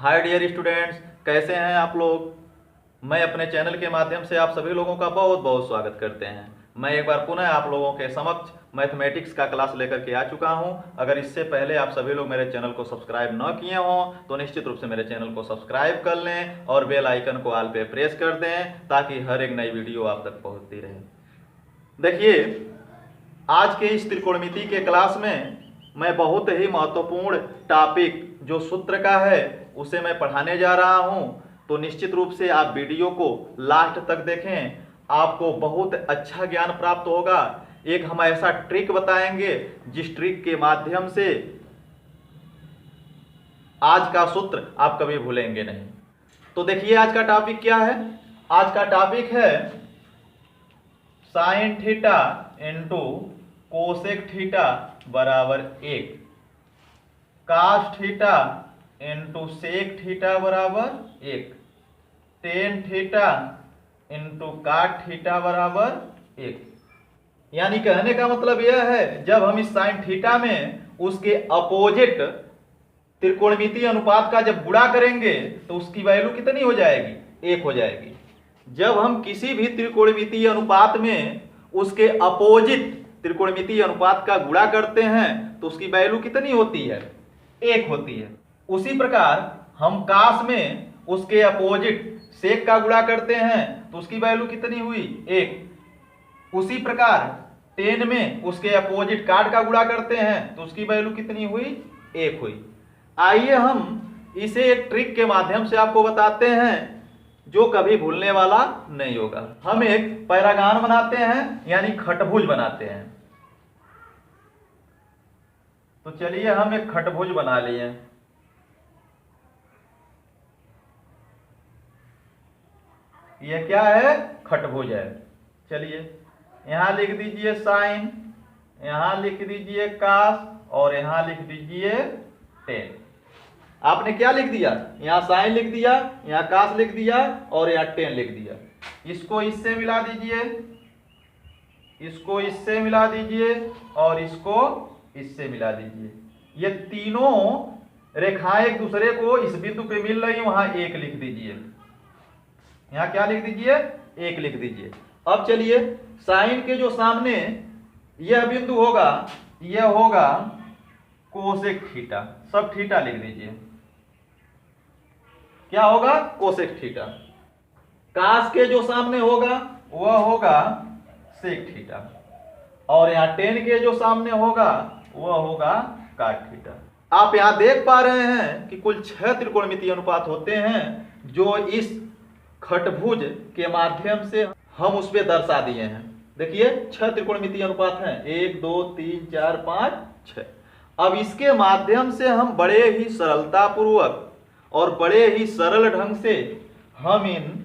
Hi dear students, कैसे हैं आप लोग। मैं अपने चैनल के माध्यम से आप सभी लोगों का बहुत बहुत स्वागत करते हैं। मैं एक बार पुनः आप लोगों के समक्ष मैथमेटिक्स का क्लास लेकर के आ चुका हूं। अगर इससे पहले आप सभी लोग मेरे चैनल को सब्सक्राइब न किए हों तो निश्चित रूप से मेरे चैनल को सब्सक्राइब कर लें और बेल आइकन को ऑल पे प्रेस कर दें ताकि हर एक नई वीडियो आप तक पहुंचती रहे। देखिए, आज के इस त्रिकोणमिति के क्लास में मैं बहुत ही महत्वपूर्ण टॉपिक जो सूत्र का है उसे मैं पढ़ाने जा रहा हूं। तो निश्चित रूप से आप वीडियो को लास्ट तक देखें, आपको बहुत अच्छा ज्ञान प्राप्त होगा। एक हम ऐसा ट्रिक बताएंगे जिस ट्रिक के माध्यम से आज का सूत्र आप कभी भूलेंगे नहीं। तो देखिए, आज का टॉपिक क्या है। आज का टॉपिक है sine theta into cosec theta बराबर 1, cos theta into sec theta बराबर 1, tan theta into cot theta बराबर 1। यानी कहने का मतलब यह है, जब हम इस साइन थीटा में उसके अपोजिट त्रिकोणमितीय अनुपात का जब गुणा करेंगे तो उसकी वैल्यू कितनी हो जाएगी, 1 हो जाएगी। जब हम किसी भी त्रिकोणमितीय अनुपात में उसके अपोजिट त्रिकोणमितीय अनुपात का गुणा करते हैं तो उसकी वैल्यू कितनी होती है, 1 होती है। उसी प्रकार हम कास में उसके अपोजिट सेक का गुणा करते हैं तो उसकी वैल्यू कितनी हुई, 1। उसी प्रकार टेन में उसके अपोजिट काट का गुणा करते हैं तो उसकी वैल्यू कितनी हुई, 1 हुई। आइए हम इसे एक ट्रिक के माध्यम से आपको बताते हैं जो कभी भूलने वाला नहीं होगा। हम एक पैरागान बनाते हैं यानी खटभुज बनाते हैं। तो चलिए हम एक खटभुज बना लिए। यह क्या है, खटभुज है। चलिए यहां लिख दीजिए साइन, यहां लिख दीजिए कास और यहां लिख दीजिए टेन। आपने क्या लिख दिया, यहां साइन लिख दिया, यहां कास लिख दिया और यहां टेन लिख दिया। इसको इससे मिला दीजिए, इसको इससे मिला दीजिए और इसको इससे मिला दीजिए। ये तीनों रेखाएं एक दूसरे को इस बिंदु पे मिल रही है, वहां 1 लिख दीजिए। यहां क्या लिख दीजिए, 1 लिख दीजिए। अब चलिए साइन के जो सामने यह बिंदु होगा, यह होगा कोसेक थीटा। सब थीटा लिख दीजिए। क्या होगा, कोसेक थीटा। कास के जो सामने होगा वह होगा सेक थीटा और यहां टेन के जो सामने होगा वह होगा काट थीटा। आप यहां देख पा रहे हैं कि कुल 6 त्रिकोणमितीय अनुपात होते हैं जो इस खटभुज के माध्यम से हम उस पर दर्शा दिए हैं। देखिए 6 त्रिकोणमितीय अनुपात हैं, 1 2 3 4 5 6। अब इसके माध्यम से हम बड़े ही सरलता पूर्वक और बड़े ही सरल ढंग से हम इन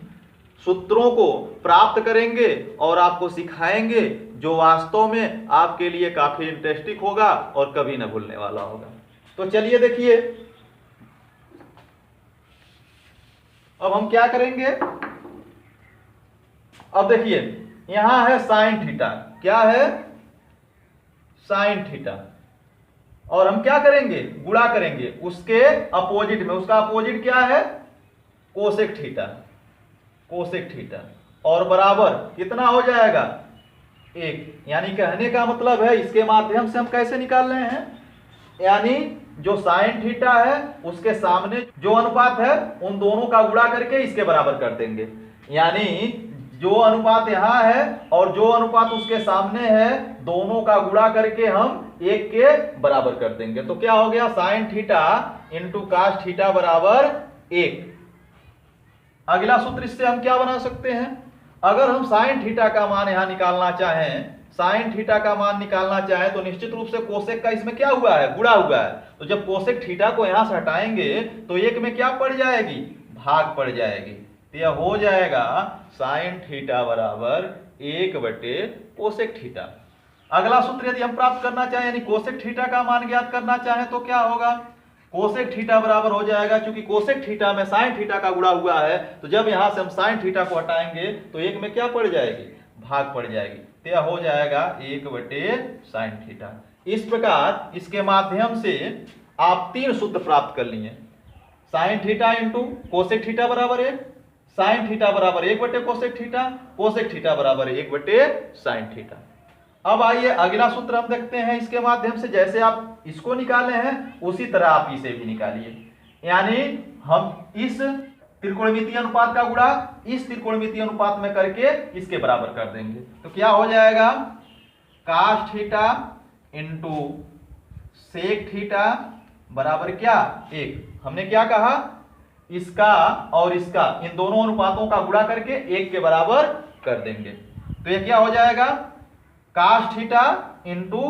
सूत्रों को प्राप्त करेंगे और आपको सिखाएंगे जो वास्तव में आपके लिए काफी इंटरेस्टिंग होगा और कभी न भूलने वाला होगा। तो चलिए देखिए, अब हम क्या करेंगे। अब देखिए यहां है साइन थीटा, क्या है, साइन थीटा। और हम क्या करेंगे, गुणा करेंगे उसके अपोजिट में। उसका अपोजिट क्या है, कोसेक थीटा, कोसेक थीटा। और बराबर कितना हो जाएगा, 1। यानी कहने का मतलब है इसके माध्यम से हम कैसे निकाल रहे हैं, यानी जो साइन थीटा है उसके सामने जो अनुपात है उन दोनों का गुणा करके इसके बराबर कर देंगे। यानी जो अनुपात यहां है और जो अनुपात उसके सामने है दोनों का गुणा करके हम 1 के बराबर कर देंगे। तो क्या हो गया, sine theta into cos theta बराबर 1। अगला सूत्र इससे हम क्या बना सकते हैं, अगर हम साइन थीटा का मान यहां निकालना चाहें, साइन थीटा का मान निकालना चाहें तो निश्चित रूप से कोसेक का इसमें क्या हुआ है, गुणा हुआ है। तो जब कोसेक थीटा को यहां से हटाएंगे तो 1 में क्या पड़ जाएगी, भाग पड़ जाएगी। तो यह हो जाएगा साइन थीटा बराबर 1/कोसेक थीटा। अगला सूत्र यदि हम प्राप्त करना चाहें यानी कोसेक थीटा का मान ज्ञात करना चाहें तो क्या होगा, कोसेक थीटा बराबर हो जाएगा, क्योंकि कोसेक थीटा में साइन थीटा का गुणा हुआ है तो जब यहां से हम साइन थीटा को हटाएंगे तो 1 में क्या पड़ जाएगी, भाग पड़ जाएगी। तो यह हो जाएगा 1/साइन थीटा। इस प्रकार इसके माध्यम से आप 3 सूत्र प्राप्त कर लिए। Sign theta into cosec theta बराबर 1, साइन थीटा बराबर 1 कोसेक थीटा, कोसेक थीटा बराबर 1 साइन थीटा। अब आइए अगला सूत्र हम देखते हैं इसके माध्यम से। जैसे आप इसको निकाले हैं उसी तरह आप इसे भी निकालिए, यानी हम इस त्रिकोणमितीय अनुपात का गुणा इस त्रिकोणमितीय अनुपात में करके इसके बराबर कर देंगे। तो क्या हो जाएगा, cos theta into sec theta बराबर क्या 1। हमने क्या कहा, इसका और इसका इन दोनों अनुपातों का गुणा करके 1 के बराबर कर देंगे। तो ये क्या हो जाएगा, cos theta into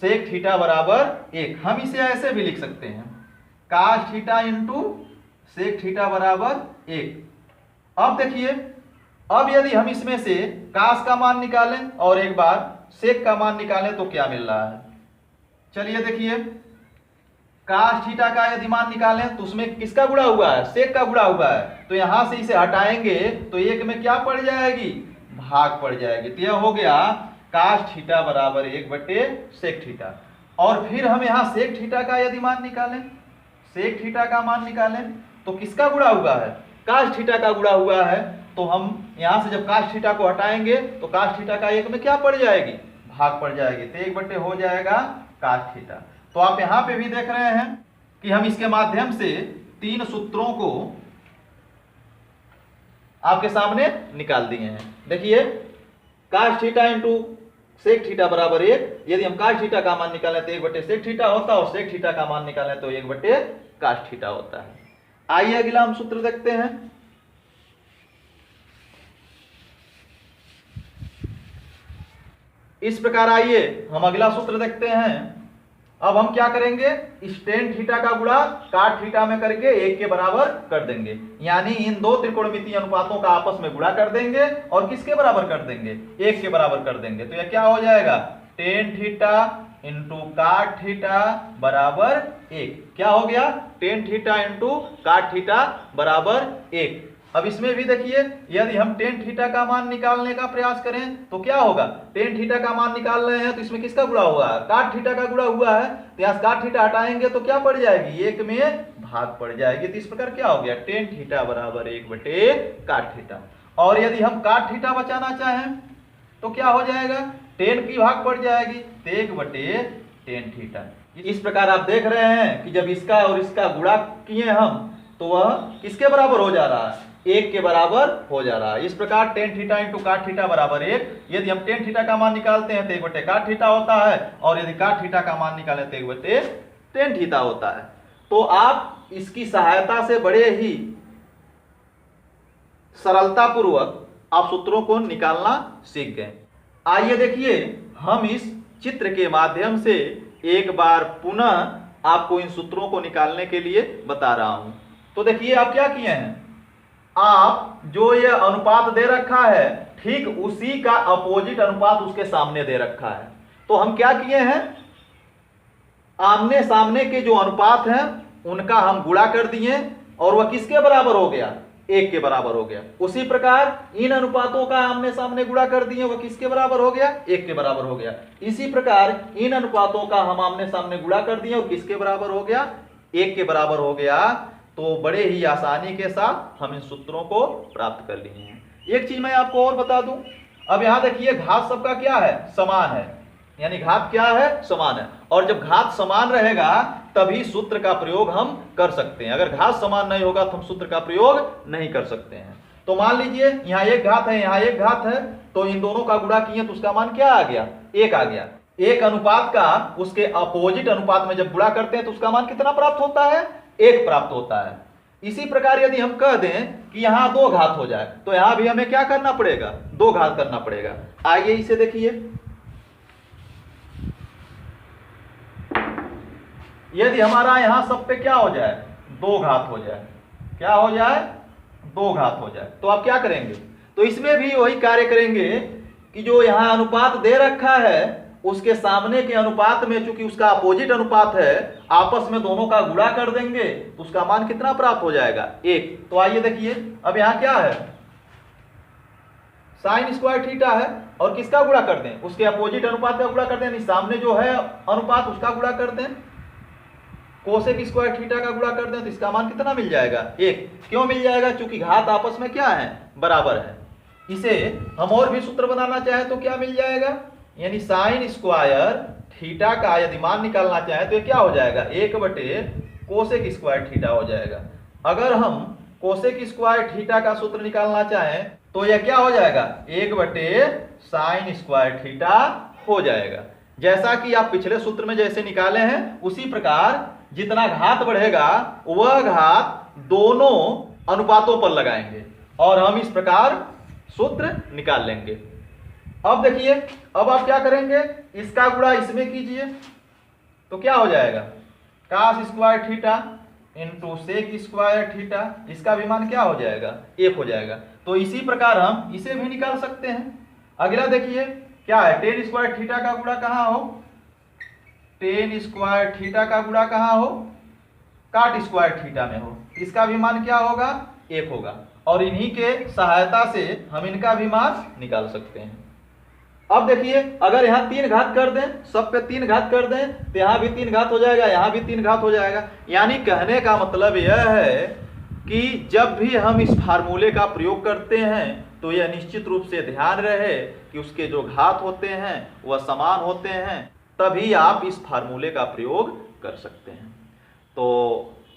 sec theta बराबर 1। हम इसे ऐसे भी लिख सकते हैं, cos theta into sec theta बराबर 1। अब देखिए, अब यदि हम इसमें से कास का मान निकालें और एक बार सेक का मान निकालें तो क्या मिल रहा है। चलिए देखिए, कास थीटा का यदि मान निकालें तो उसमें किसका गुणा हुआ है, सेक का गुणा हुआ है। तो यहां से इसे हटाएंगे तो 1 में क्या पड़ जाएगी, भाग पड़ जाएगी। तो यह हो गया कास थीटा बराबर 1 सेक थीटा। और फिर हम यहाँ सेक थीटा का यदि मान निकालें, सेक थीटा का मान निकालें तो किसका गुणा हुआ है, कास थीटा का गुणा हुआ है। तो हम यहाँ से जब कास थीटा को हटाएंगे तो कास थीटा का 1 में क्या पड़ जाएगी, भाग पड़ जाएगी। तो 1 हो जाएगा कास थीटा। तो आप यहाँ पे भी देख रहे हैं कि हम इसके माध्यम से 3 सूत्रों को आपके सामने निकाल दिए हैं। देखिए, cos theta into sec theta बराबर 1। यदि हम कास थीटा का मान निकालें तो 1 सेक थीटा होता है, और सेक थीटा का मान निकालें तो 1 कास थीटा होता है। आइए अगला हम सूत्र देखते हैं। इस प्रकार आइए हम अगला सूत्र देखते हैं। अब हम क्या करेंगे, इस टेन थीटा का गुणा काट थीटा में करके 1 के बराबर कर देंगे, यानी इन दो त्रिकोणमितीय अनुपातों का आपस में गुणा कर देंगे और किसके बराबर कर देंगे, 1 के बराबर कर देंगे। तो यह क्या हो जाएगा, ten theta into cot theta बराबर 1। क्या हो गया, ten theta into cot theta बराबर 1। अब इसमें भी देखिए, यदि हम टेन थीटा का मान निकालने का प्रयास करें तो क्या होगा, टेन थीटा का मान निकाल रहे हैं तो इसमें किसका गुणा हुआ है, काट थीटा का गुणा हुआ है। तो यहाँ काट थीटा हटाएंगे तो क्या पड़ जाएगी, 1 में भाग पड़ जाएगी। तो इस प्रकार क्या हो गया, टेन थीटा बराबर 1 काट थीटा। और यदि हम काट थीटा बचाना चाहें तो क्या हो जाएगा, टेन की भाग पड़ जाएगी, तो 1/टेन थीटा। इस प्रकार आप देख रहे हैं कि जब इसका और इसका गुणा किए हम तो वह किसके बराबर हो जा रहा है, 1 के बराबर हो जा रहा है। इस प्रकार ten theta into cot theta बराबर 1। यदि हम टेन थीटा का मान निकालते हैं तो 1 काट थीटा होता है, और यदि काट थीटा का मान निकालें तो 1/टेन थीटा होता है। तो आप इसकी सहायता से बड़े ही सरलता पूर्वक आप सूत्रों को निकालना सीख गए। आइए देखिए, हम इस चित्र के माध्यम से एक बार पुनः आपको इन सूत्रों को निकालने के लिए बता रहा हूं। तो देखिए, आप क्या किए हैं, आप जो ये अनुपात दे रखा है ठीक उसी का अपोजिट अनुपात उसके सामने दे रखा है। तो हम क्या किए हैं, आमने सामने के जो अनुपात हैं उनका हम गुणा कर दिए और वह किसके बराबर हो गया, 1 के बराबर हो गया। उसी प्रकार इन अनुपातों का आमने सामने गुणा कर दिए, वह किसके बराबर हो गया, 1 के बराबर हो गया। इसी प्रकार इन अनुपातों का हम आमने सामने गुणा कर दिए और किसके बराबर हो गया, 1 के बराबर हो गया। तो बड़े ही आसानी के साथ हम इन सूत्रों को प्राप्त कर लिए हैं। एक चीज मैं आपको और बता दूं, अब यहां देखिए घात सबका क्या है, समान है, यानी घात क्या है, समान है। और जब घात समान रहेगा तभी सूत्र का प्रयोग हम कर सकते हैं। अगर घात समान नहीं होगा तो हम सूत्र का प्रयोग नहीं कर सकते हैं। तो मान लीजिए यहाँ 1 घात है, यहाँ 1 घात है, तो इन दोनों का गुणा किए तो उसका मान क्या आ गया, 1 आ गया। एक अनुपात का उसके अपोजिट अनुपात में जब गुणा करते हैं तो उसका मान कितना प्राप्त होता है, 1 प्राप्त होता है। इसी प्रकार यदि हम कह दें कि यहां 2 घात हो जाए तो यहां भी हमें क्या करना पड़ेगा, 2 घात करना पड़ेगा। आइए इसे देखिए, यदि हमारा यहां सब पे क्या हो जाए, 2 घात हो जाए, क्या हो जाए, 2 घात हो जाए, तो आप क्या करेंगे, तो इसमें भी वही कार्य करेंगे कि जो यहां अनुपात दे रखा है उसके सामने के अनुपात में चूंकि उसका अपोजिट अनुपात है, आपस में दोनों का गुणा कर देंगे तो उसका मान कितना प्राप्त हो जाएगा, 1। तो आइए देखिए, अब यहां क्या है, साइन स्क्वायर थीटा है, और किसका गुणा कर दें, उसके अपोजिट अनुपात का गुणा कर दें, सामने जो है अनुपात उसका गुणा कर दें। कोसेक स्क्वायर थीटा का गुणा कर दें तो इसका मान कितना मिल जाएगा? 1। क्यों मिल जाएगा? क्योंकि घात आपस में क्या है? बराबर है। इसे हम और भी सूत्र बनाना चाहे तो क्या मिल जाएगा? यानी साइन स्क्वायर थीटा का यदि मान निकालना चाहे तो ये क्या हो जाएगा? 1/कोसेक स्क्वायर थीटा हो जाएगा। अगर हम कोसेक स्क्वायर थीटा का सूत्र निकालना चाहें तो यह क्या हो जाएगा? 1/साइन स्क्वायर थीटा हो जाएगा। जैसा कि आप पिछले सूत्र में जैसे निकाले हैं उसी प्रकार जितना घात बढ़ेगा वह घात दोनों अनुपातों पर लगाएंगे और हम इस प्रकार सूत्र निकाल लेंगे। अब देखिए, अब आप क्या करेंगे? इसका गुणा इसमें कीजिए तो क्या हो जाएगा? Cos square theta into sec square theta, इसका भी मान क्या हो जाएगा? 1 हो जाएगा। तो इसी प्रकार हम इसे भी निकाल सकते हैं। अगला देखिए क्या है? टेन स्क्वायर थीटा का गुणा कहाँ हो? टेन स्क्वायर थीटा का गुणा कहाँ हो? काट स्क्वायर थीटा में हो। इसका भी मान क्या होगा? 1 होगा। और इन्हीं के सहायता से हम इनका भी मान निकाल सकते हैं। अब देखिए, अगर यहाँ 3 घात कर दें, सब पे 3 घात कर दें तो यहाँ भी 3 घात हो जाएगा, यहाँ भी 3 घात हो जाएगा। यानी कहने का मतलब यह है कि जब भी हम इस फार्मूले का प्रयोग करते हैं तो यह निश्चित रूप से ध्यान रहे कि उसके जो घात होते हैं वह समान होते हैं, तभी आप इस फार्मूले का प्रयोग कर सकते हैं। तो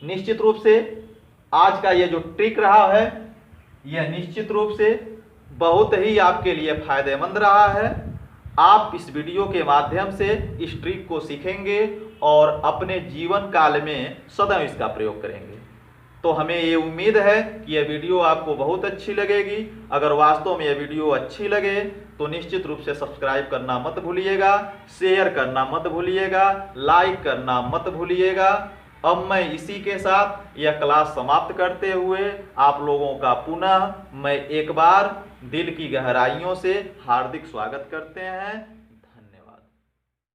निश्चित रूप से आज का ये जो ट्रिक रहा है यह निश्चित रूप से बहुत ही आपके लिए फायदेमंद रहा है। आप इस वीडियो के माध्यम से इस ट्रिक को सीखेंगे और अपने जीवन काल में सदैव इसका प्रयोग करेंगे। तो हमें ये उम्मीद है कि यह वीडियो आपको बहुत अच्छी लगेगी। अगर वास्तव में यह वीडियो अच्छी लगे तो निश्चित रूप से सब्सक्राइब करना मत भूलिएगा, शेयर करना मत भूलिएगा, लाइक करना मत भूलिएगा। अब मैं इसी के साथ यह क्लास समाप्त करते हुए आप लोगों का पुनः मैं एक बार दिल की गहराइयों से हार्दिक स्वागत करते हैं।